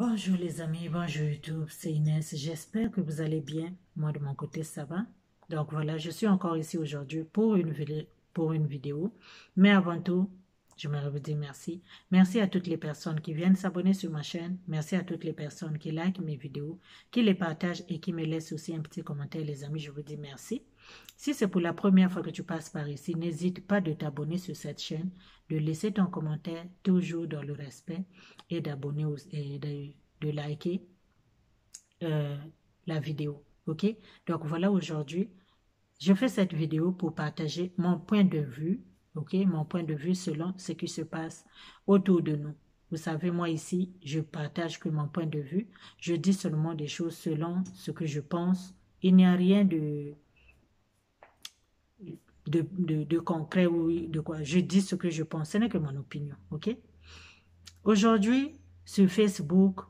Bonjour les amis, bonjour YouTube, c'est Inès. J'espère que vous allez bien. Moi de mon côté ça va. Donc voilà, je suis encore ici aujourd'hui pour une vidéo. Mais avant tout, j'aimerais vous dire merci. Merci à toutes les personnes qui viennent s'abonner sur ma chaîne. Merci à toutes les personnes qui likent mes vidéos, qui les partagent et qui me laissent aussi un petit commentaire les amis. Je vous dis merci. Si c'est pour la première fois que tu passes par ici, n'hésite pas de t'abonner sur cette chaîne, de laisser ton commentaire toujours dans le respect et d'abonner et de liker la vidéo. Ok? Donc voilà, aujourd'hui, je fais cette vidéo pour partager mon point de vue, ok? Mon point de vue selon ce qui se passe autour de nous. Vous savez, moi ici, je partage que mon point de vue. Je dis seulement des choses selon ce que je pense. Il n'y a rien de concret ou de quoi. Je dis ce que je pense. Ce n'est que mon opinion, ok? Aujourd'hui, sur Facebook,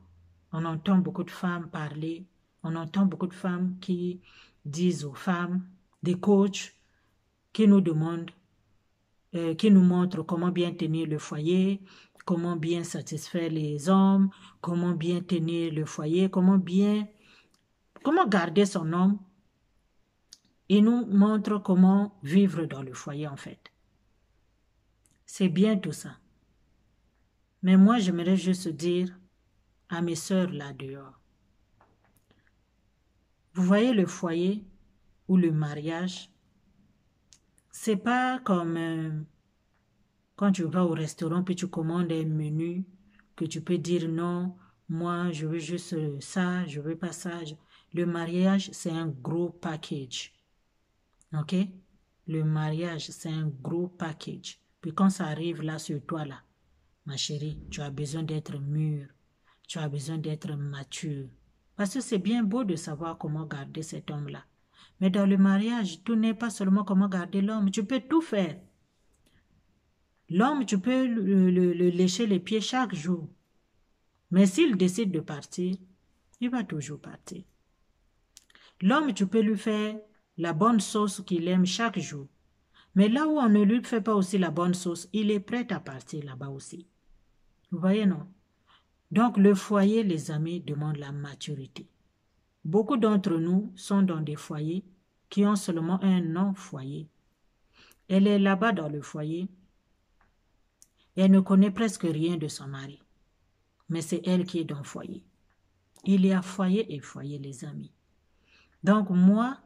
on entend beaucoup de femmes parler. On entend beaucoup de femmes qui disent aux femmes, des coachs, qui nous demandent, qui nous montrent comment bien tenir le foyer, comment bien satisfaire les hommes, comment bien tenir le foyer, comment garder son homme. Ils nous montrent comment vivre dans le foyer en fait. C'est bien tout ça. Mais moi, j'aimerais juste dire à mes sœurs là dehors, vous voyez le foyer ou le mariage, c'est pas comme quand tu vas au restaurant puis tu commandes un menu que tu peux dire non, moi je veux juste ça, je veux pas ça. Le mariage, c'est un gros package. Ok? Le mariage, c'est un gros package. Puis quand ça arrive là sur toi là, ma chérie, tu as besoin d'être mûre. Tu as besoin d'être mature. Parce que c'est bien beau de savoir comment garder cet homme-là. Mais dans le mariage, tout n'est pas seulement comment garder l'homme. Tu peux tout faire. L'homme, tu peux le lécher les pieds chaque jour. Mais s'il décide de partir, il va toujours partir. L'homme, tu peux lui faire la bonne sauce qu'il aime chaque jour. Mais là où on ne lui fait pas aussi la bonne sauce, il est prêt à partir là-bas aussi. Vous voyez, non? Donc, le foyer, les amis, demande la maturité. Beaucoup d'entre nous sont dans des foyers qui ont seulement un non-foyer. Elle est là-bas dans le foyer. Elle ne connaît presque rien de son mari. Mais c'est elle qui est dans le foyer. Il y a foyer et foyer, les amis. Donc, moi,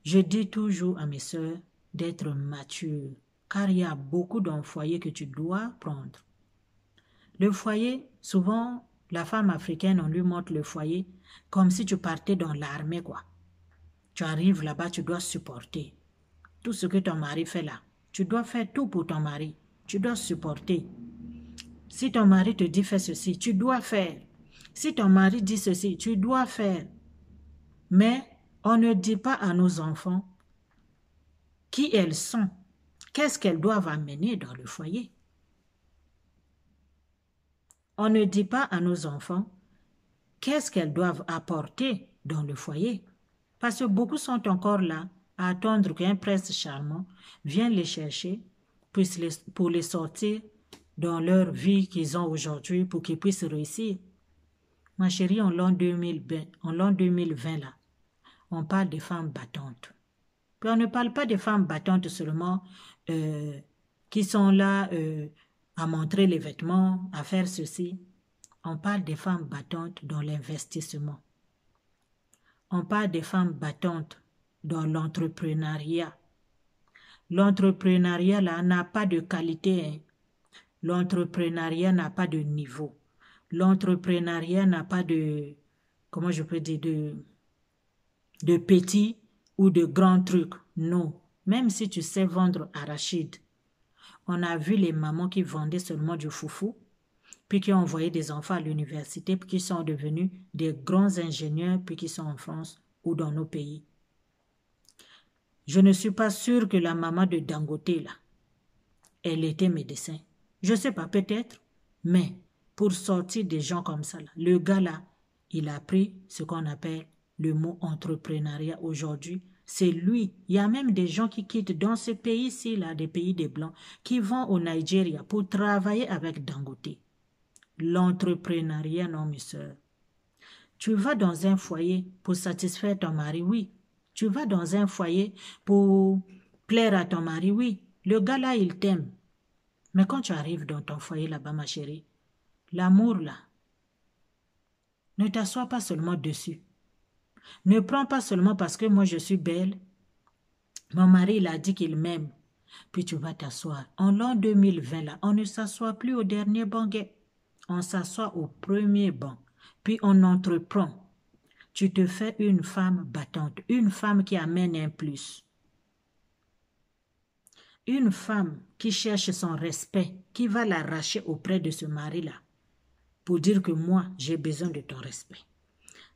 je dis toujours à mes sœurs d'être matures, car il y a beaucoup dans le foyer que tu dois prendre. Le foyer, souvent, la femme africaine, on lui montre le foyer comme si tu partais dans l'armée, quoi. Tu arrives là-bas, tu dois supporter. Tout ce que ton mari fait là, tu dois faire tout pour ton mari. Tu dois supporter. Si ton mari te dit fais ceci, tu dois faire. Si ton mari dit ceci, tu dois faire. Mais on ne dit pas à nos enfants qui elles sont, qu'est-ce qu'elles doivent amener dans le foyer. On ne dit pas à nos enfants qu'est-ce qu'elles doivent apporter dans le foyer. Parce que beaucoup sont encore là à attendre qu'un prince charmant vienne les chercher pour les sortir dans leur vie qu'ils ont aujourd'hui pour qu'ils puissent réussir. Ma chérie, en l'an 2020, là, on parle des femmes battantes. Puis on ne parle pas des femmes battantes seulement qui sont là à montrer les vêtements, à faire ceci. On parle des femmes battantes dans l'investissement. On parle des femmes battantes dans l'entrepreneuriat. L'entrepreneuriat, là, n'a pas de qualité. Hein. L'entrepreneuriat n'a pas de niveau. L'entrepreneuriat n'a pas de, comment je peux dire, de petits ou de grands trucs. Non. Même si tu sais vendre arachide. On a vu les mamans qui vendaient seulement du foufou, puis qui ont envoyé des enfants à l'université, puis qui sont devenus des grands ingénieurs, puis qui sont en France ou dans nos pays. Je ne suis pas sûre que la maman de Dangote, là, elle était médecin. Je ne sais pas, peut-être, mais pour sortir des gens comme ça, là, le gars là, il a pris ce qu'on appelle le mot entrepreneuriat aujourd'hui. C'est lui. Il y a même des gens qui quittent dans ce pays-ci, là, des pays des Blancs, qui vont au Nigeria pour travailler avec Dangote. L'entrepreneuriat, non, mes soeurs. Tu vas dans un foyer pour satisfaire ton mari, oui. Tu vas dans un foyer pour plaire à ton mari, oui. Le gars là, il t'aime. Mais quand tu arrives dans ton foyer là-bas, ma chérie, l'amour là, ne t'assois pas seulement dessus. Ne prends pas seulement parce que moi je suis belle. Mon mari, il a dit qu'il m'aime. Puis tu vas t'asseoir. En l'an 2020, là, on ne s'assoit plus au dernier banquet. On s'assoit au premier banc. Puis on entreprend. Tu te fais une femme battante. Une femme qui amène un plus. Une femme qui cherche son respect, qui va l'arracher auprès de ce mari-là. Pour dire que moi, j'ai besoin de ton respect.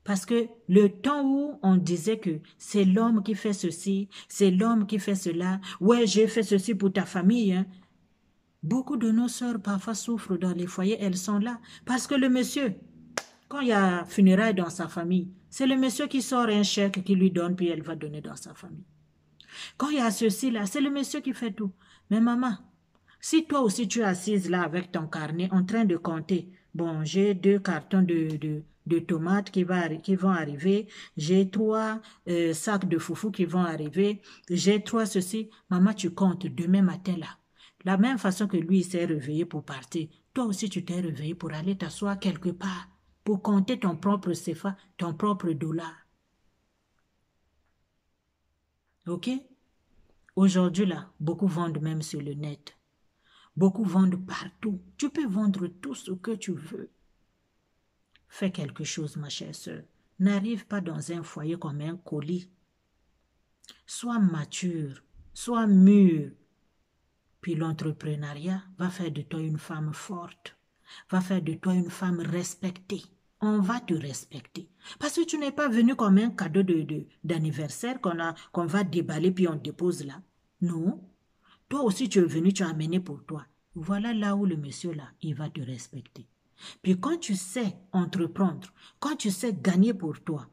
Parce que le temps où on disait que c'est l'homme qui fait ceci, c'est l'homme qui fait cela, ouais, j'ai fait ceci pour ta famille, hein. Beaucoup de nos sœurs parfois souffrent dans les foyers, elles sont là. Parce que le monsieur, quand il y a funérailles dans sa famille, c'est le monsieur qui sort un chèque qui lui donne, puis elle va donner dans sa famille. Quand il y a ceci là, c'est le monsieur qui fait tout. Mais maman, si toi aussi tu es assise là avec ton carnet en train de compter, bon, j'ai 2 cartons de tomates qui vont arriver, j'ai 3 sacs de foufou qui vont arriver, j'ai 3 ceci. Maman, tu comptes demain matin là. La même façon que lui s'est réveillé pour partir, toi aussi tu t'es réveillé pour aller t'asseoir quelque part, pour compter ton propre CFA, ton propre dollar. Ok? Aujourd'hui là, beaucoup vendent même sur le net. Beaucoup vendent partout. Tu peux vendre tout ce que tu veux. Fais quelque chose, ma chère sœur. N'arrive pas dans un foyer comme un colis. Sois mature, sois mûr. Puis l'entrepreneuriat va faire de toi une femme forte, va faire de toi une femme respectée. On va te respecter. Parce que tu n'es pas venu comme un cadeau d'anniversaire qu'on va déballer puis on dépose là. Non. Toi aussi, tu es venu, tu as amené pour toi. Voilà là où le monsieur là, il va te respecter. Puis quand tu sais entreprendre, quand tu sais gagner pour toi,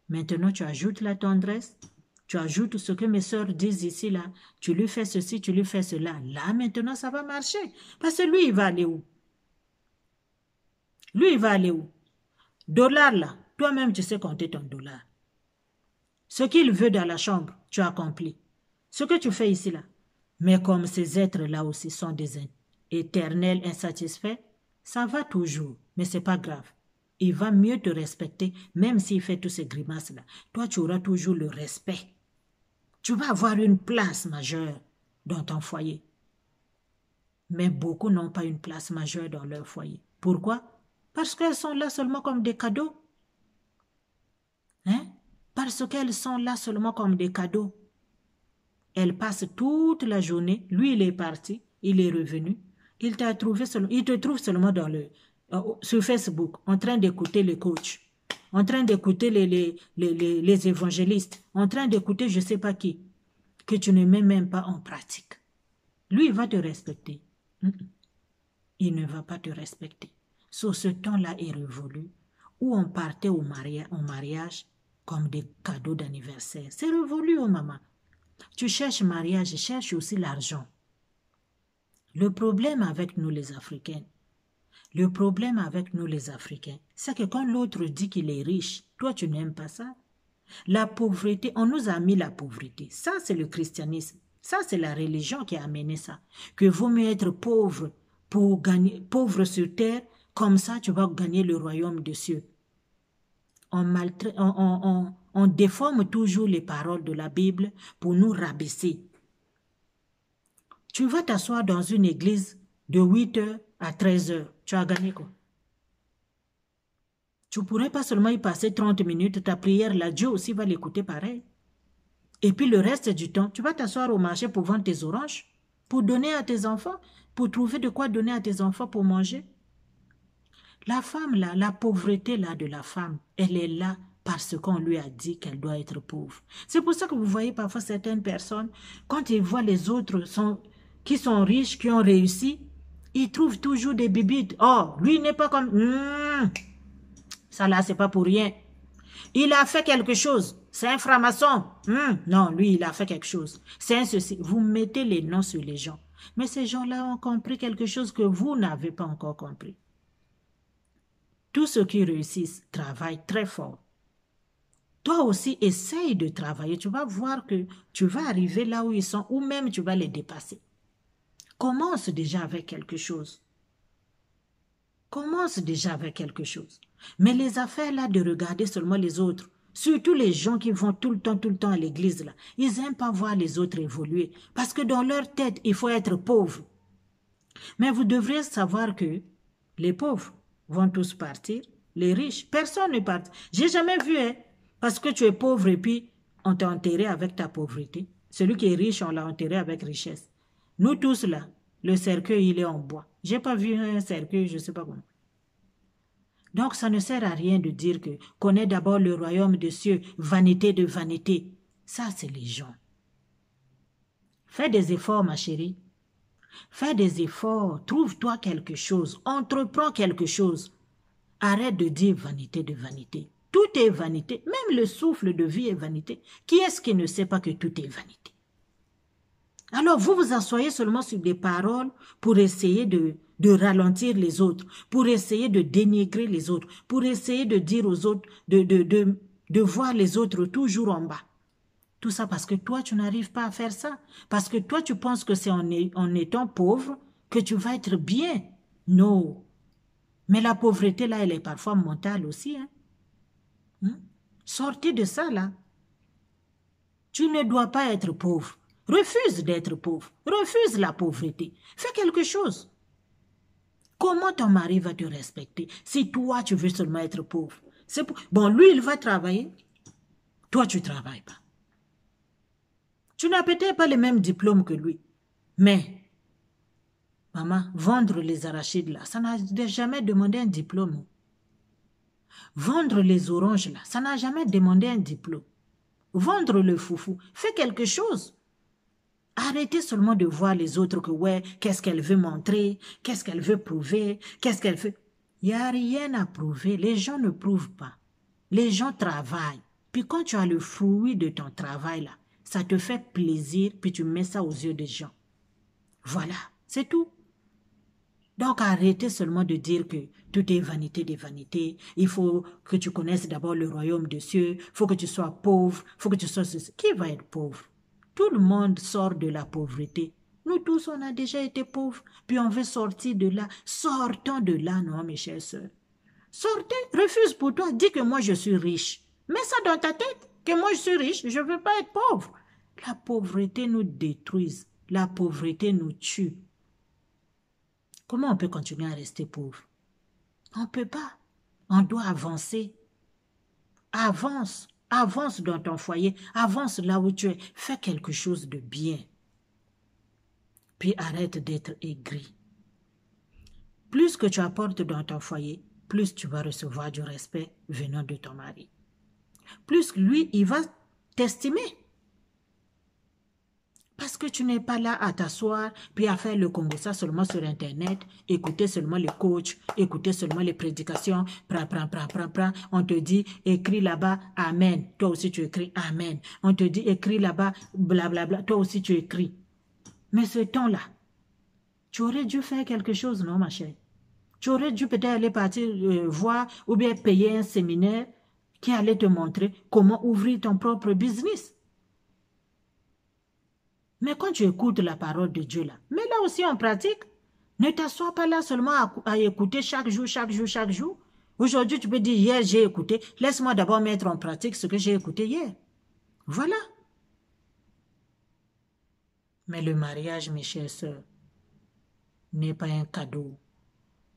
maintenant tu ajoutes la tendresse, tu ajoutes ce que mes sœurs disent ici là, tu lui fais ceci, tu lui fais cela. Là maintenant ça va marcher. Parce que lui il va aller où? Lui il va aller où? Dollar là, toi-même tu sais compter ton dollar. Ce qu'il veut dans la chambre, tu as accompli. Ce que tu fais ici là. Mais comme ces êtres-là aussi sont des éternels insatisfaits, ça va toujours, mais c'est pas grave. Il va mieux te respecter, même s'il fait toutes ces grimaces-là. Toi, tu auras toujours le respect. Tu vas avoir une place majeure dans ton foyer. Mais beaucoup n'ont pas une place majeure dans leur foyer. Pourquoi? Parce qu'elles sont là seulement comme des cadeaux. Hein? Parce qu'elles sont là seulement comme des cadeaux. Elle passe toute la journée, lui il est parti, il est revenu, il te trouve seulement sur Facebook, en train d'écouter les coachs, en train d'écouter les évangélistes, en train d'écouter je ne sais pas qui, que tu ne mets même pas en pratique. Lui il va te respecter. Il ne va pas te respecter. Sur ce temps-là est révolu, où on partait au mariage comme des cadeaux d'anniversaire. C'est révolu, oh maman. Tu cherches mariage, cherche aussi l'argent. Le problème avec nous les Africains, c'est que quand l'autre dit qu'il est riche, toi tu n'aimes pas ça. La pauvreté, on nous a mis la pauvreté. Ça c'est le christianisme. Ça c'est la religion qui a amené ça. Que vaut mieux être pauvre pour gagner, pauvre sur terre, comme ça tu vas gagner le royaume des cieux. On déforme toujours les paroles de la Bible pour nous rabaisser. Tu vas t'asseoir dans une église de 8h à 13h. Tu as gagné quoi? Tu ne pourrais pas seulement y passer 30 minutes. Ta prière, là, Dieu aussi va l'écouter pareil. Et puis le reste du temps, tu vas t'asseoir au marché pour vendre tes oranges, pour donner à tes enfants, pour trouver de quoi donner à tes enfants pour manger. La femme là, la pauvreté là de la femme, elle est là parce qu'on lui a dit qu'elle doit être pauvre. C'est pour ça que vous voyez parfois certaines personnes, quand ils voient les autres qui sont riches, qui ont réussi, ils trouvent toujours des bibites. Oh, lui n'est pas comme... ça là, c'est pas pour rien. Il a fait quelque chose. C'est un franc-maçon. Non, lui, il a fait quelque chose. C'est un ceci. Vous mettez les noms sur les gens. Mais ces gens-là ont compris quelque chose que vous n'avez pas encore compris. Tous ceux qui réussissent travaillent très fort. Toi aussi, essaye de travailler. Tu vas voir que tu vas arriver là où ils sont, ou même tu vas les dépasser. Commence déjà avec quelque chose. Commence déjà avec quelque chose. Mais les affaires là de regarder seulement les autres, surtout les gens qui vont tout le temps à l'église là, ils n'aiment pas voir les autres évoluer. Parce que dans leur tête, il faut être pauvre. Mais vous devriez savoir que les pauvres vont tous partir, les riches, personne ne part. J'ai jamais vu, hein, parce que tu es pauvre et puis on t'a enterré avec ta pauvreté. Celui qui est riche, on l'a enterré avec richesse. Nous tous là, le cercueil, il est en bois. J'ai pas vu un cercueil, je sais pas comment. Donc ça ne sert à rien de dire que connais d'abord le royaume des cieux, vanité de vanité. Ça, c'est les gens. Fais des efforts, ma chérie. Fais des efforts, trouve-toi quelque chose, entreprends quelque chose. Arrête de dire vanité de vanité. Tout est vanité, même le souffle de vie est vanité. Qui est-ce qui ne sait pas que tout est vanité? Alors vous vous asseyez seulement sur des paroles pour essayer de ralentir les autres, pour essayer de dénigrer les autres, pour essayer de dire aux autres, de voir les autres toujours en bas. Tout ça parce que toi, tu n'arrives pas à faire ça. Parce que toi, tu penses que c'est en étant pauvre que tu vas être bien. Non. Mais la pauvreté, là, elle est parfois mentale aussi. Hein? Sortez de ça, là. Tu ne dois pas être pauvre. Refuse d'être pauvre. Refuse la pauvreté. Fais quelque chose. Comment ton mari va te respecter si toi, tu veux seulement être pauvre? Bon, lui, il va travailler. Toi, tu ne travailles pas. Tu n'as peut-être pas les mêmes diplômes que lui. Mais, maman, vendre les arachides là, ça n'a jamais demandé un diplôme. Vendre les oranges là, ça n'a jamais demandé un diplôme. Vendre le foufou, fais quelque chose. Arrêtez seulement de voir les autres que, ouais, qu'est-ce qu'elle veut montrer, qu'est-ce qu'elle veut prouver, qu'est-ce qu'elle fait. Il n'y a rien à prouver, les gens ne prouvent pas. Les gens travaillent. Puis quand tu as le fruit de ton travail là, ça te fait plaisir, puis tu mets ça aux yeux des gens. Voilà, c'est tout. Donc arrêtez seulement de dire que tout est vanité des vanités. Il faut que tu connaisses d'abord le royaume des cieux. Il faut que tu sois pauvre. Il faut que tu sois... Qui va être pauvre? Tout le monde sort de la pauvreté. Nous tous, on a déjà été pauvres. Puis on veut sortir de là. Sortons de là, non, mes chères sœurs. Sortez, refuse pour toi. Dis que moi, je suis riche. Mets ça dans ta tête. Que moi, je suis riche. Je ne veux pas être pauvre. La pauvreté nous détruit. La pauvreté nous tue. Comment on peut continuer à rester pauvre? On ne peut pas. On doit avancer. Avance. Avance dans ton foyer. Avance là où tu es. Fais quelque chose de bien. Puis arrête d'être aigri. Plus que tu apportes dans ton foyer, plus tu vas recevoir du respect venant de ton mari. Plus lui, il va t'estimer. Parce que tu n'es pas là à t'asseoir, puis à faire le Congo ça seulement sur Internet, écouter seulement les coachs, écouter seulement les prédications, on te dit, écris là-bas, Amen. Toi aussi tu écris Amen. On te dit, écris là-bas, blablabla. Toi aussi tu écris. Mais ce temps-là, tu aurais dû faire quelque chose, non, ma chère? Tu aurais dû peut-être aller partir voir ou bien payer un séminaire qui allait te montrer comment ouvrir ton propre business. Mais quand tu écoutes la parole de Dieu là, mais là aussi on pratique. Ne t'assois pas là seulement à écouter chaque jour. Aujourd'hui tu peux dire hier j'ai écouté, laisse-moi d'abord mettre en pratique ce que j'ai écouté hier. Voilà. Mais le mariage, mes chères sœurs, n'est pas un cadeau.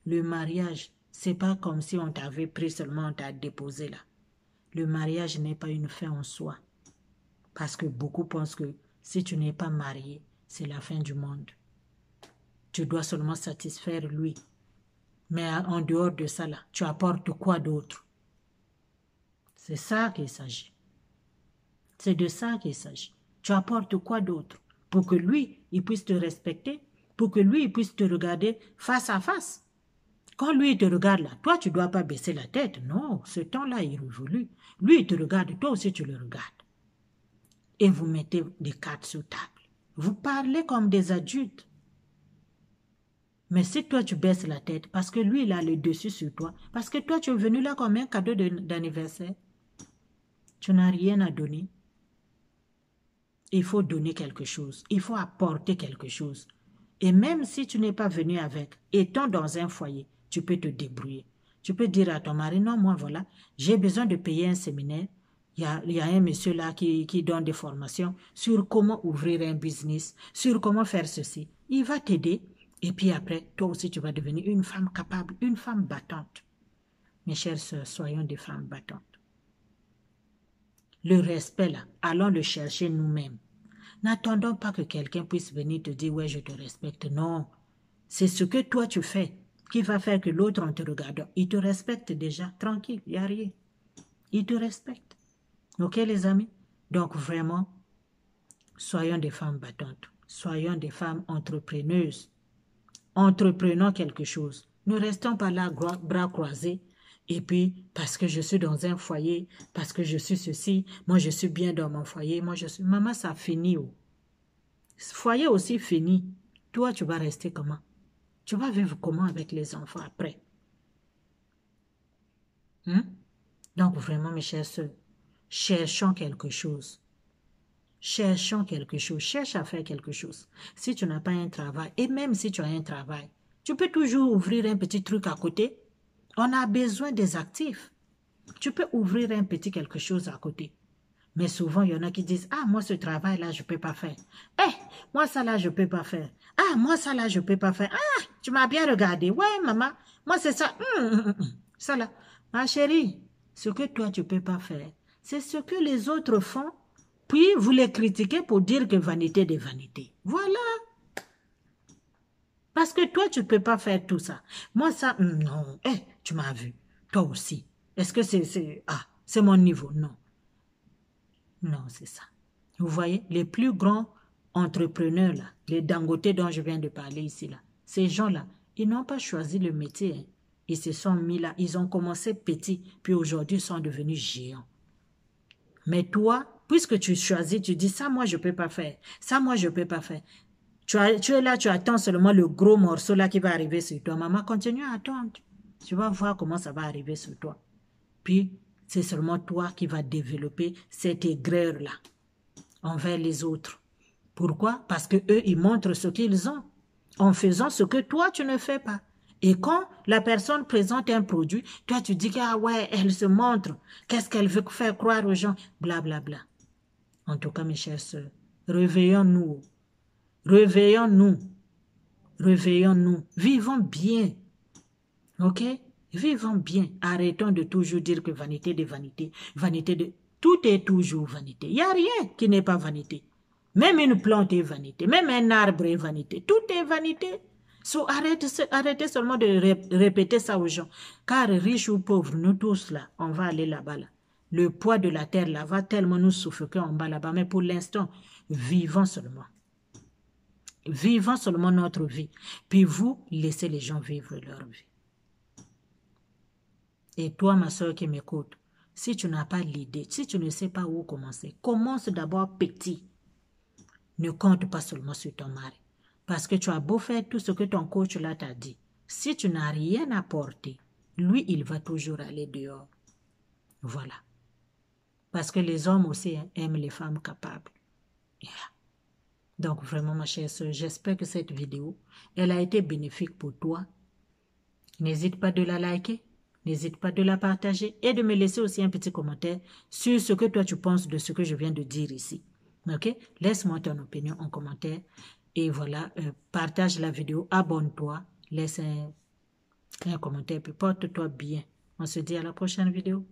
Le mariage, c'est pas comme si on t'avait pris seulement, on t'a déposé là. Le mariage n'est pas une fin en soi. Parce que beaucoup pensent que si tu n'es pas marié, c'est la fin du monde. Tu dois seulement satisfaire lui. Mais en dehors de ça, là, tu apportes quoi d'autre? C'est ça qu'il s'agit. C'est de ça qu'il s'agit. Tu apportes quoi d'autre? Pour que lui, il puisse te respecter, pour que lui, il puisse te regarder face à face. Quand lui, il te regarde là, toi, tu ne dois pas baisser la tête. Non, ce temps-là, il révolue. Lui, il te regarde, toi aussi, tu le regardes. Et vous mettez des cartes sur table. Vous parlez comme des adultes. Mais si toi, tu baisses la tête, parce que lui, il a le dessus sur toi, parce que toi, tu es venu là comme un cadeau d'anniversaire, tu n'as rien à donner. Il faut donner quelque chose. Il faut apporter quelque chose. Et même si tu n'es pas venu avec, étant dans un foyer, tu peux te débrouiller. Tu peux dire à ton mari, non, moi, voilà, j'ai besoin de payer un séminaire. Il y a un monsieur là qui donne des formations sur comment ouvrir un business, sur comment faire ceci. Il va t'aider. Et puis après, toi aussi, tu vas devenir une femme capable, une femme battante. Mes chères sœurs, soyons des femmes battantes. Le respect, là, allons le chercher nous-mêmes. N'attendons pas que quelqu'un puisse venir te dire « ouais, je te respecte ». Non, c'est ce que toi tu fais qui va faire que l'autre, en te regardant, il te respecte déjà, tranquille, il n'y a rien. Il te respecte. Ok, les amis? Donc, vraiment, soyons des femmes battantes. Soyons des femmes entrepreneuses. Entreprenons quelque chose. Ne restons pas là, bras croisés. Et puis, parce que je suis dans un foyer, parce que je suis ceci, moi je suis bien dans mon foyer, moi je suis... Maman, ça finit. Oh. Foyer aussi fini. Toi, tu vas rester comment? Tu vas vivre comment avec les enfants après? Hein? Donc, vraiment, mes chers soeurs, cherchons quelque chose. Cherchons quelque chose. Cherche à faire quelque chose. Si tu n'as pas un travail, et même si tu as un travail, tu peux toujours ouvrir un petit truc à côté. On a besoin des actifs. Tu peux ouvrir un petit quelque chose à côté. Mais souvent, il y en a qui disent, ah, moi, ce travail-là, je ne peux pas faire. Eh, moi, ça là, je ne peux pas faire. Ah, moi, ça là, je ne peux pas faire. Ah, tu m'as bien regardé. Ouais, maman, moi, c'est ça. Ça là. Ma chérie, ce que toi, tu ne peux pas faire, c'est ce que les autres font, puis vous les critiquez pour dire que vanité des vanités. Voilà. Parce que toi, tu ne peux pas faire tout ça. Moi, ça, non. Eh, tu m'as vu. Toi aussi. Est-ce que c'est mon niveau? Non. Non, c'est ça. Vous voyez, les plus grands entrepreneurs, là, les Dangote dont je viens de parler ici, là, ces gens-là, ils n'ont pas choisi le métier. Hein. Ils se sont mis là, ils ont commencé petits, puis aujourd'hui, ils sont devenus géants. Mais toi, puisque tu choisis, tu dis, ça, moi, je ne peux pas faire. Ça, moi, je ne peux pas faire. Tu es là, tu attends seulement le gros morceau là qui va arriver sur toi. Maman, continue à attendre. Tu vas voir comment ça va arriver sur toi. Puis, c'est seulement toi qui vas développer cette aigreur-là envers les autres. Pourquoi? Parce que eux, ils montrent ce qu'ils ont en faisant ce que toi, tu ne fais pas. Et quand la personne présente un produit, toi, tu dis que, ah ouais, elle se montre. Qu'est-ce qu'elle veut faire croire aux gens? Blablabla. Bla, bla. En tout cas, mes chers sœurs, réveillons-nous. Réveillons-nous. Réveillons-nous. Vivons bien. OK? Vivons bien. Arrêtons de toujours dire que vanité de vanité. Vanité de... Tout est toujours vanité. Il n'y a rien qui n'est pas vanité. Même une plante est vanité. Même un arbre est vanité. Tout est vanité. So, arrêtez seulement de répéter ça aux gens. Car riches ou pauvres, nous tous là, on va aller là-bas. Là. Le poids de la terre là va tellement nous suffoquer en bas là-bas. Mais pour l'instant, vivons seulement. Vivons seulement notre vie. Puis vous, laissez les gens vivre leur vie. Et toi, ma soeur qui m'écoute, si tu n'as pas l'idée, si tu ne sais pas où commencer, commence d'abord petit. Ne compte pas seulement sur ton mari. Parce que tu as beau faire tout ce que ton coach là t'a dit. Si tu n'as rien apporté, lui, il va toujours aller dehors. Voilà. Parce que les hommes aussi aiment les femmes capables. Yeah. Donc vraiment, ma chère soeur, j'espère que cette vidéo, elle a été bénéfique pour toi. N'hésite pas de la liker. N'hésite pas de la partager et de me laisser aussi un petit commentaire sur ce que toi tu penses de ce que je viens de dire ici. Ok? Laisse-moi ton opinion en commentaire. Et voilà, partage la vidéo, abonne-toi, laisse un commentaire, puis porte-toi bien. On se dit à la prochaine vidéo.